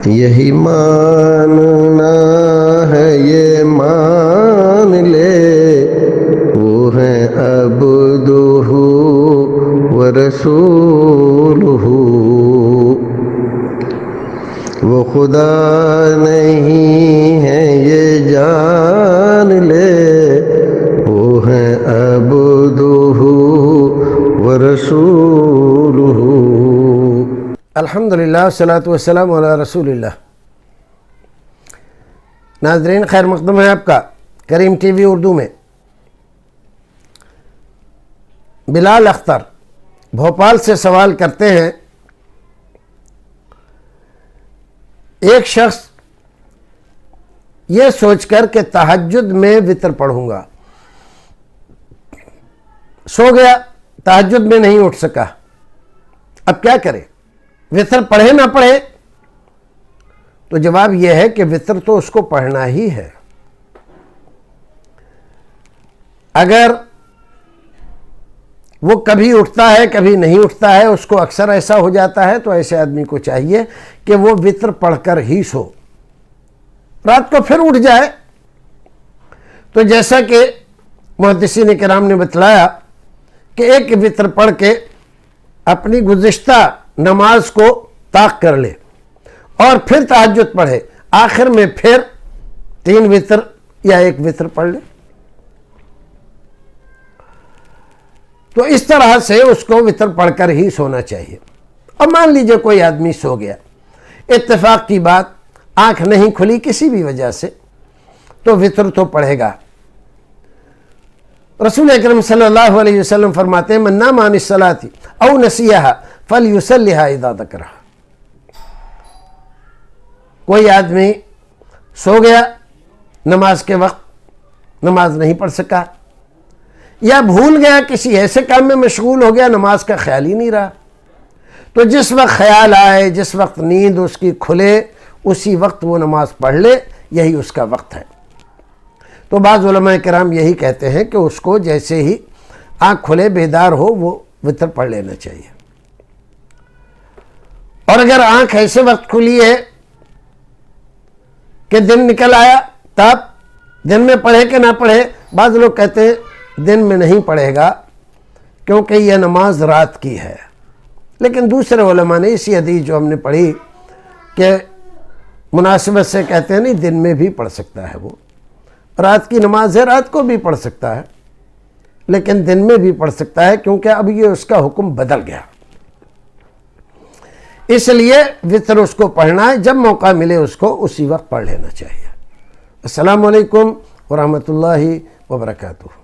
یہی ماننا ہے یہ مان لے وہ ہیں عبدہ و رسولہ، وہ خدا نہیں ہے یہ جان لے وہ ہیں عبدہ و رسولہ۔ الحمدللہ والصلاۃ والسلام علی رسول اللہ۔ ناظرین، خیر مقدم ہے آپ کا کریم ٹی وی اردو میں۔ بلال اختر بھوپال سے سوال کرتے ہیں، ایک شخص یہ سوچ کر کہ تہجد میں وتر پڑھوں گا، سو گیا، تہجد میں نہیں اٹھ سکا، اب کیا کرے؟ وتر پڑھے نہ پڑھے؟ تو جواب یہ ہے کہ وتر تو اس کو پڑھنا ہی ہے۔ اگر وہ کبھی اٹھتا ہے کبھی نہیں اٹھتا ہے، اس کو اکثر ایسا ہو جاتا ہے، تو ایسے آدمی کو چاہیے کہ وہ وتر پڑھ کر ہی سو، رات کو پھر اٹھ جائے۔ تو جیسا کہ محدثین کرام نے بتلایا کہ ایک وتر پڑھ کے اپنی گزشتہ نماز کو طاق کر لے اور پھر تہجد پڑھے، آخر میں پھر 3 وتر یا 1 وتر پڑھ لے۔ تو اس طرح سے اس کو وتر پڑھ کر ہی سونا چاہیے۔ اور مان لیجئے کوئی آدمی سو گیا، اتفاق کی بات، آنکھ نہیں کھلی کسی بھی وجہ سے، تو وتر تو پڑھے گا۔ رسول اکرم صلی اللہ علیہ وسلم فرماتے ہیں، من نام عن الصلاۃ او نسیھا فلیصلیھا اذا ذکرھا۔ کوئی آدمی سو گیا نماز کے وقت، نماز نہیں پڑھ سکا، یا بھول گیا، کسی ایسے کام میں مشغول ہو گیا، نماز کا خیال ہی نہیں رہا، تو جس وقت خیال آئے، جس وقت نیند اس کی کھلے، اسی وقت وہ نماز پڑھ لے، یہی اس کا وقت ہے۔ تو بعض علماء کرام یہی کہتے ہیں کہ اس کو جیسے ہی آنکھ کھلے، بیدار ہو، وہ وتر پڑھ لینا چاہیے۔ اور اگر آنکھ ایسے وقت کھلی ہے کہ دن نکل آیا، تب دن میں پڑھے کہ نہ پڑھے؟ بعض لوگ کہتے ہیں دن میں نہیں پڑھے گا کیونکہ یہ نماز رات کی ہے، لیکن دوسرے علماء نے اسی حدیث جو ہم نے پڑھی کہ مناسبت سے کہتے ہیں نہیں، دن میں بھی پڑھ سکتا ہے، وہ رات کی نماز ہے، رات کو بھی پڑھ سکتا ہے، لیکن دن میں بھی پڑھ سکتا ہے، کیونکہ اب یہ اس کا حکم بدل گیا۔ اس لیے وتر اس کو پڑھنا ہے، جب موقع ملے اس کو اسی وقت پڑھ لینا چاہیے۔ السلام علیکم ورحمۃ اللہ وبرکاتہ۔